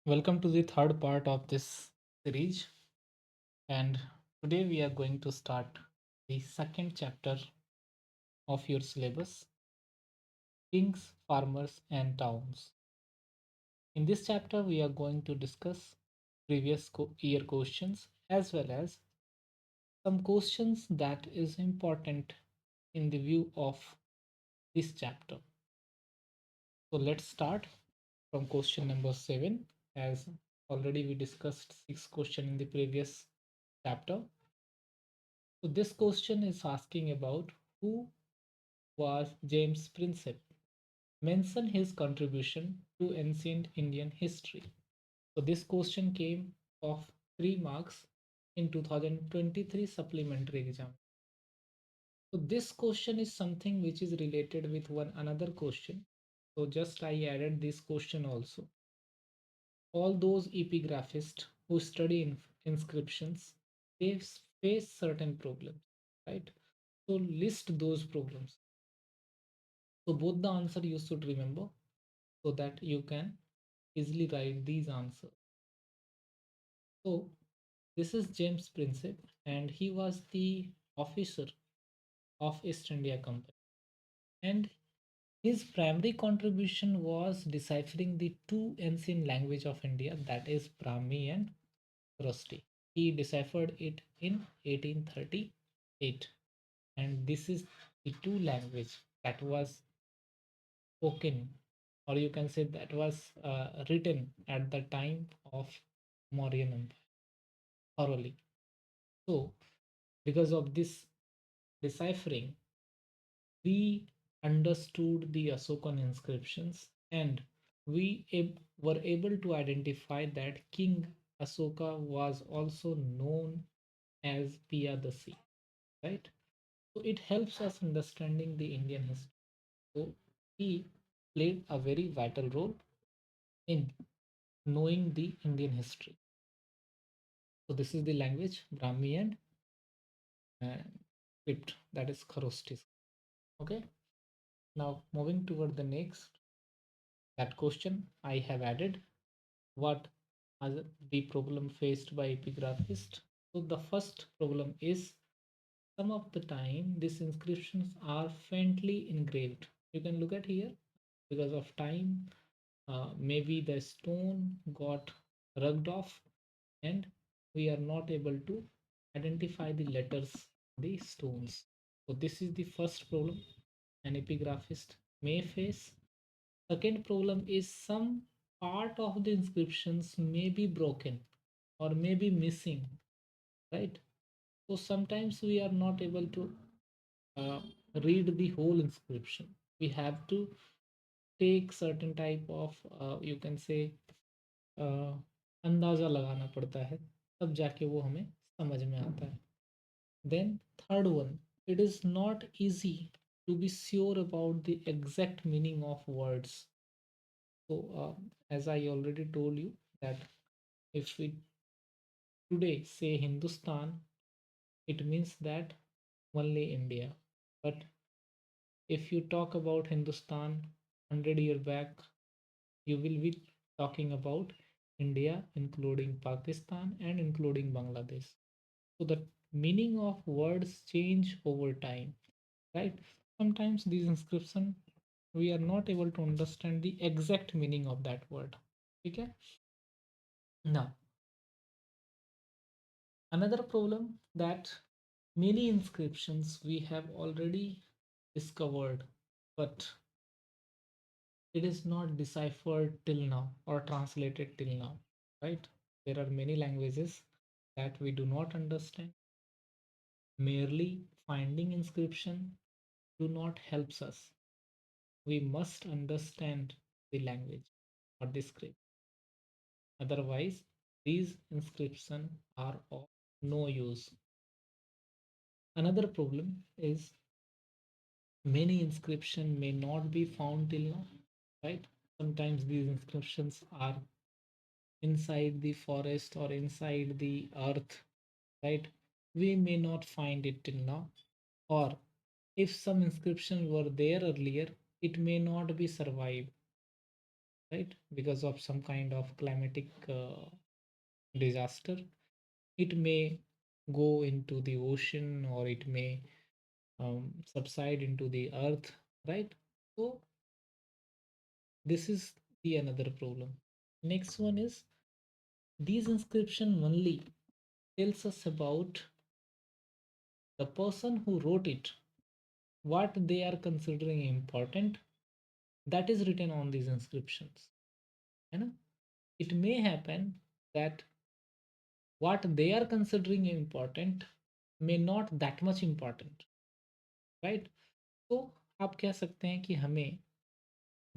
Welcome to the third part of this series, and today we are going to start the second chapter of your syllabus, Kings, Farmers, and Towns. In this chapter, we are going to discuss previous year questions as well as some questions that is important in the view of this chapter. So let's start from question number 7, as already we discussed 6 questions in the previous chapter. So this question is asking about who was James Princip. Mention his contribution to ancient Indian history. So this question came of 3 marks in 2023 supplementary exam. So this question is something which is related with one another question. So just I added this question also. All those epigraphists who study inscriptions, they face certain problems, right? So list those problems. So both the answer you should remember so that you can easily write these answers. So this is James Princip, and he was the officer of East India Company. And his primary contribution was deciphering the two ancient language of India, that is Brahmi and Kharosthi. He deciphered it in 1838, and this is the two language that was spoken, or you can say that was written at the time of Mauryan Empire thoroughly. So, because of this deciphering, we understood the Asokan inscriptions and were able to identify that King Asoka was also known as Piyadasi, right? So it helps us understanding the Indian history. So he played a very vital role in knowing the Indian history. So this is the language Brahmi and script, that is Kharosthi. Okay. Now moving toward the next that question I have added. What are the problem faced by epigraphist? So the first problem is some of the time these inscriptions are faintly engraved. You can look at here because of time. Maybe the stone got rubbed off and we are not able to identify the letters, the stones. So this is the first problem an epigraphist may face. Second problem is some part of the inscriptions may be broken or may be missing, right? So sometimes we are not able to uh, read the whole inscription. We have to take certain type of you can say uh, अंदाजा लगाना पड़ता है, तब जाके वो हमें समझ में आता है. Then third one, it is not easy to be sure about the exact meaning of words. So as I already told you that if we today say Hindustan, it means that only India. But if you talk about Hindustan 100 year back, you will be talking about India, including Pakistan and including Bangladesh. So the meaning of words change over time, right? Sometimes these inscription we are not able to understand the exact meaning of that word. Okay. Now another problem that many inscriptions we have already discovered, but it is not deciphered till now or translated till now, right? There are many languages that we do not understand. Merely finding inscription do not helps us. We must understand the language or the script. Otherwise, these inscriptions are of no use. Another problem is many inscription may not be found till now, right? Sometimes these inscriptions are inside the forest or inside the earth, right? We may not find it till now. Or if some inscription were there earlier, it may not be survived. right? Because of some kind of climatic disaster, it may go into the ocean or it may subside into the earth, right? So this is the another problem. Next one is these inscription only tells us about the person who wrote it, what they are considering important, that is written on these inscriptions. You know, it may happen that what they are considering important may not that much important, right? तो आप कह सकते हैं कि हमें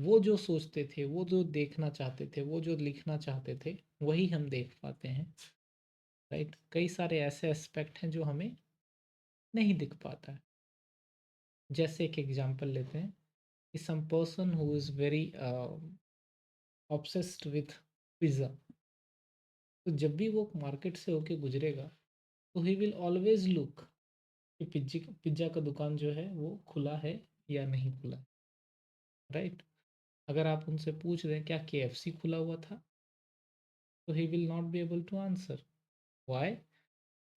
वो जो सोचते थे, वो जो देखना चाहते थे, वो जो लिखना चाहते थे, वही हम देख पाते हैं, राइट? कई सारे ऐसे एस्पेक्ट हैं जो हमें नहीं दिख पाता है। जैसे एक एग्जांपल लेते हैं कि some person who is very obsessed with pizza, तो जब भी वो मार्केट से होके गुजरेगा तो ही विल ऑलवेज लुक कि पिज्ज़ा का दुकान जो है वो खुला है या नहीं खुला है, राइट? अगर आप उनसे पूछ रहे हैं क्या केएफसी खुला हुआ था, तो he will not be able to answer. Why?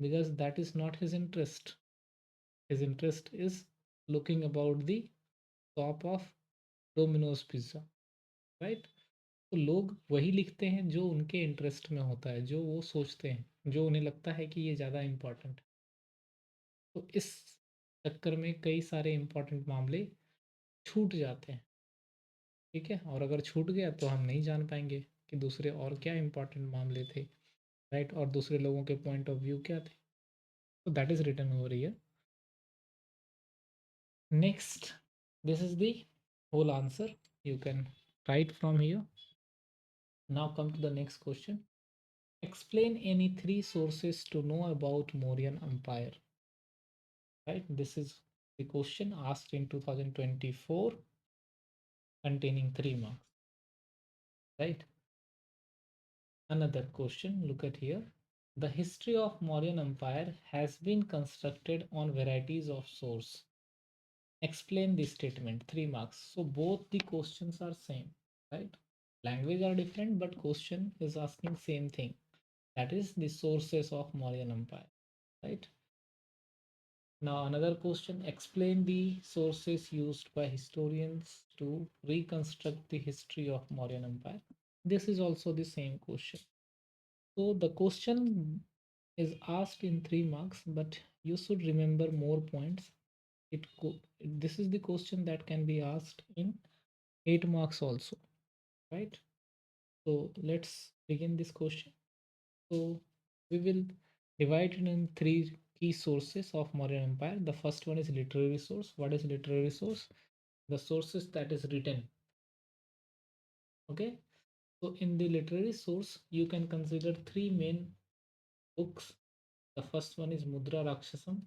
Because that is not his interest. His interest is looking about the top of Domino's pizza, right? तो लोग वही लिखते हैं जो उनके इंटरेस्ट में होता है, जो वो सोचते हैं, जो उन्हें लगता है कि ये ज़्यादा इम्पोर्टेंट है। तो इस चक्कर में कई सारे इम्पोर्टेंट मामले छूट जाते हैं, ठीक है? और अगर छूट गया तो हम नहीं जान पाएंगे कि दूसरे और क्या इम्पोर्टेंट मामले थे, राइट? और दूसरे लोगों के पॉइंट ऑफ व्यू क्या थे। So that is written over here. Next, this is the whole answer. You can write from here. Now come to the next question. Explain any three sources to know about Mauryan Empire. Right? This is the question asked in 2024 containing 3 marks. Right? Another question. Look at here. The history of Mauryan Empire has been constructed on varieties of source. Explain this statement. 3 marks. So both the questions are same, right? Language are different, but question is asking same thing. That is the sources of Mauryan Empire, right? Now another question. Explain the sources used by historians to reconstruct the history of Mauryan Empire. This is also the same question. So the question is asked in 3 marks, but you should remember more points. This is the question that can be asked in 8 marks also, right? So let's begin this question. So we will divide it in three key sources of Mauryan Empire. The first one is literary source. What is literary source? The sources that is written. Okay. So in the literary source, you can consider three main books. The first one is Mudra Rakshasam.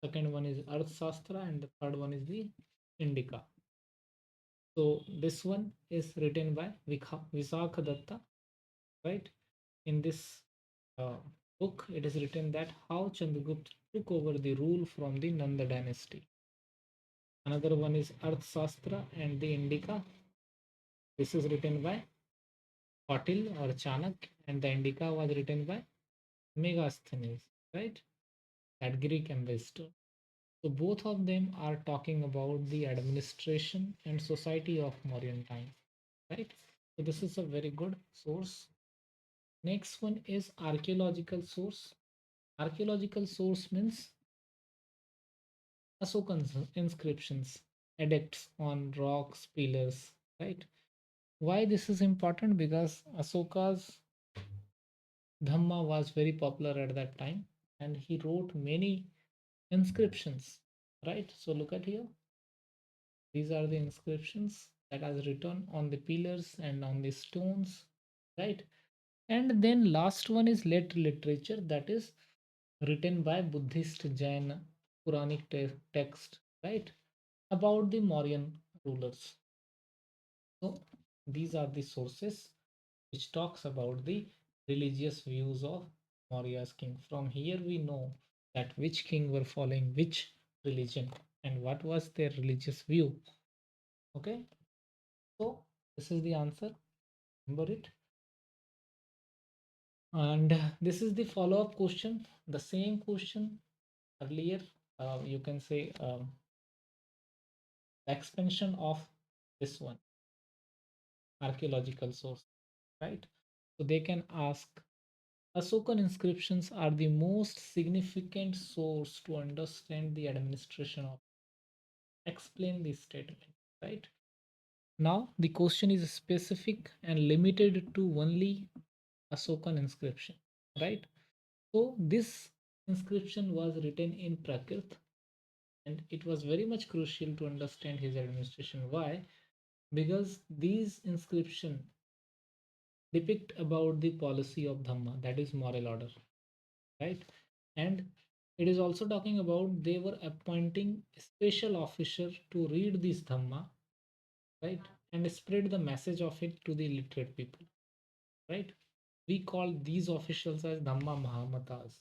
Second one is Arthashastra, and the third one is the Indica. So this one is written by Visakha Datta, right? In this uh, book, it is written that how Chandragupta took over the rule from the Nanda dynasty. Another one is Arthashastra and the Indica. This is written by Patil or Chanak, and the Indica was written by Megasthenes, right? That Greek ambassador. So both of them are talking about the administration and society of Mauryan time, right? So this is a very good source. Next one is archaeological source. Archaeological source means Ashokan inscriptions, edicts on rocks, pillars, right? Why this is important? Because Ashoka's Dhamma was very popular at that time and he wrote many inscriptions, right? So look at here. These are the inscriptions that are written on the pillars and on the stones, right? And then last one is literature that is written by Buddhist Jain Puranic text, right? About the Mauryan rulers. So these are the sources which talks about the religious views of Maurya's king. From here we know that which king were following which religion and what was their religious view. Okay, so This is the answer. Remember it. And this is the follow-up question. The same question earlier. You can say the expansion of this one archaeological source, right? So they can ask Asokan inscriptions are the most significant source to understand the administration of. Explain this statement, right? Now the question is specific and limited to only Asokan inscription, right? So this inscription was written in Prakrit and it was very much crucial to understand his administration. Why? Because these inscription depict about the policy of Dhamma, that is moral order, right? And it is also talking about they were appointing a special officer to read this Dhamma, right? And spread the message of it to the illiterate people, right? We call these officials as Dhamma Mahamatas.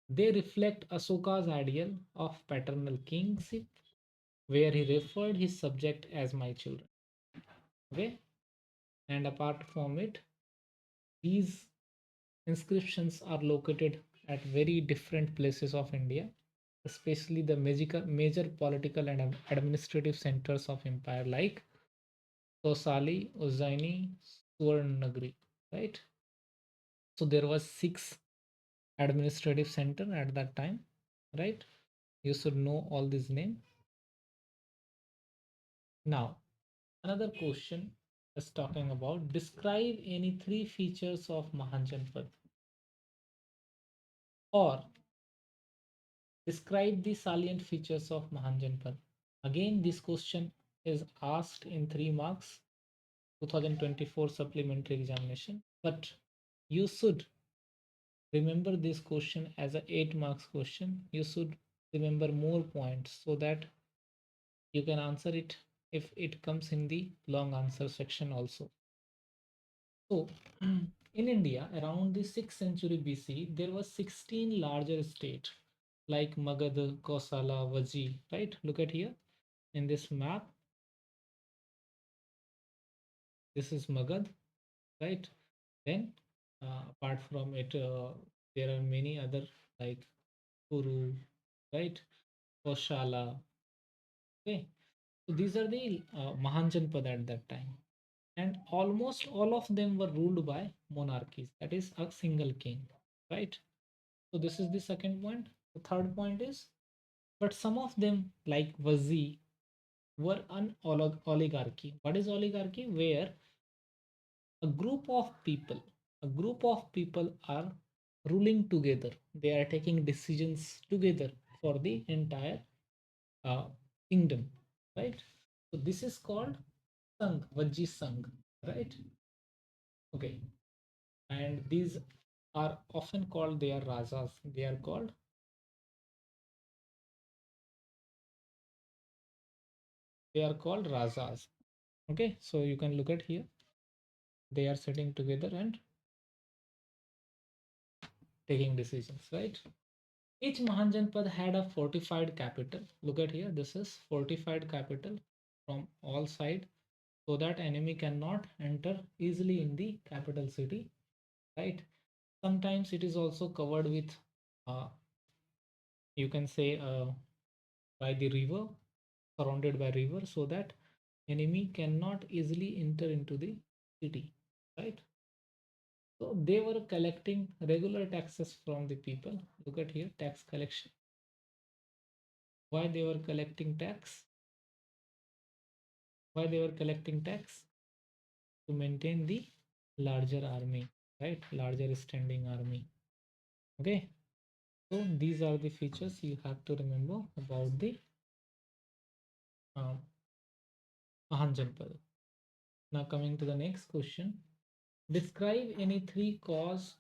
They reflect Asoka's ideal of paternal kingship, where he referred his subject as my children. Okay, and apart from it, these inscriptions are located at very different places of India, especially the major political and administrative centers of empire like Tosali, Ujjaini, Suvarnagri, right? So there was six administrative center at that time, right? You should know all these name. Now, another question is talking about describe any three features of Mahanjanpad or describe the salient features of Mahanjanpad. Again, this question is asked in 3 marks 2024 supplementary examination, but you should remember this question as a 8 marks question. You should remember more points so that you can answer it if it comes in the long answer section also. So, in India, around the 6th century BC, there were 16 larger states like Magad, Kosala, Vaji, right? Look at here in this map. This is Magad, right? Then, apart from it, there are many other like Kuru, right? Kosala, okay? So these are the Mahanjanpad at that time. And almost all of them were ruled by monarchies, that is a single king, right? So this is the second point. The third point is, but some of them, like Vazi, were an oligarchy. What is oligarchy? Where a group of people are ruling together. They are taking decisions together for the entire uh, kingdom, right? So this is called Sangh, Vaji Sangh, right? Okay, and these are often called they are Rajas. They are called Rajas. Okay, so you can look at here. They are sitting together and taking decisions, right? Each Mahanjanpad had a fortified capital. Look at here. This is fortified capital from all sides so that enemy cannot enter easily in the capital city, right? Sometimes it is also covered with, uh, you can say, by the river, surrounded by river, so that enemy cannot easily enter into the city, right? So they were collecting regular taxes from the people. Look at here, tax collection. Why they were collecting tax? Why they were collecting tax? To maintain the larger army, right? Larger standing army. Okay. So these are the features you have to remember about the um, Mahanjanpad. Now coming to the next question. Describe any three cause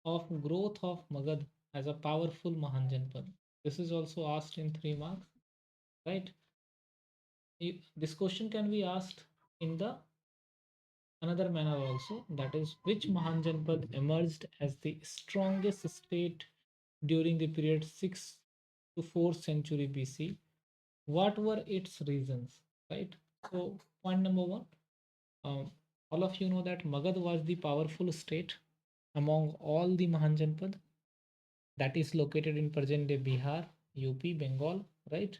of growth of Magad as a powerful Mahanjanpad. This is also asked in 3 marks, right? This question can be asked in the another manner also, that is which Mahanjanpad emerged as the strongest state during the period 6th to 4th century BC. What were its reasons, right? So point number one, um, all of you know that Magad was the powerful state among all the Mahanjanpad that is located in present day Bihar, UP, Bengal, right?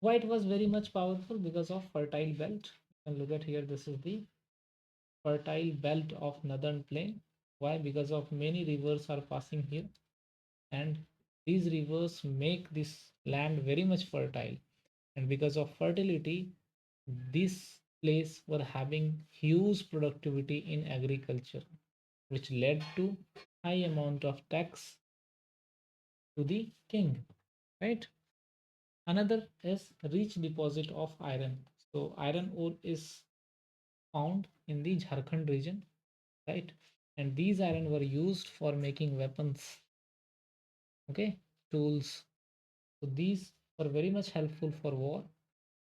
Why it was very much powerful? Because of fertile belt. You can look at here, this is the fertile belt of northern plain. Why? Because of many rivers are passing here, and these rivers make this land very much fertile. And because of fertility, this place were having huge productivity in agriculture, which led to high amount of tax to the king, right? Another is rich deposit of iron. So iron ore is found in the Jharkhand region, right? And these iron were used for making weapons, okay, tools. So these were very much helpful for war.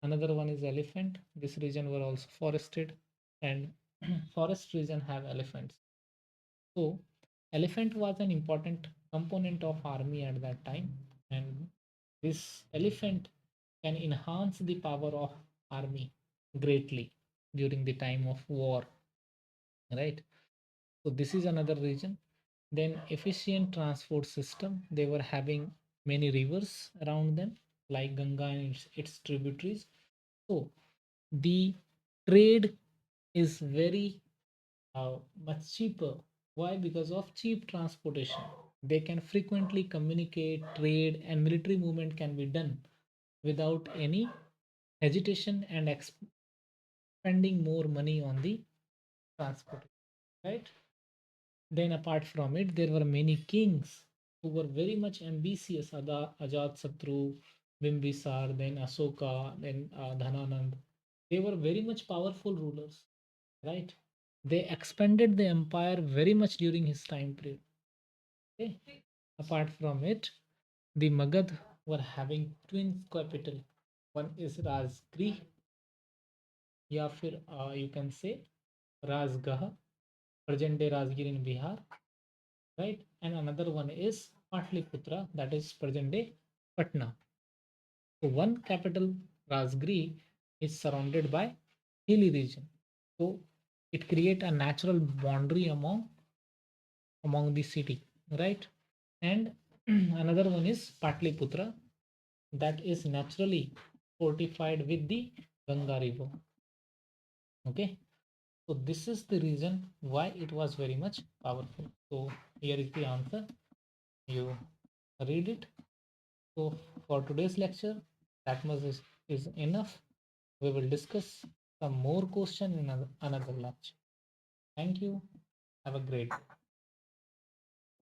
Another one is elephant. This region were also forested, and forest region have elephants. So elephant was an important component of army at that time, and this elephant can enhance the power of army greatly during the time of war, right? So this is another region. Then efficient transport system. They were having many rivers around them, like Ganga and its tributaries. So the trade is very much cheaper. Why? Because of cheap transportation. They can frequently communicate, trade, and military movement can be done without any hesitation and spending more money on the transport, right? Then, apart from it, there were many kings who were very much ambitious. Ajat Satru, Bimbisar, then Asoka, then Dhananand. They were very much powerful rulers, right? They expanded the empire very much during his time period. Okay. Apart from it, the Magad were having twin capital. One is Rajgri, या फिर you can say Rajgah, present day Rajgir in Bihar, right? And another one is Patliputra, that is present day Patna. So one capital, Rajgiri, is surrounded by hilly region. So it create a natural boundary among the city, right? And another one is Patliputra, that is naturally fortified with the Ganga river. Okay, so this is the reason why it was very much powerful. So here is the answer. You read it. So for today's lecture, that much is enough. We will discuss some more question in another lecture. Thank you. Have a great day.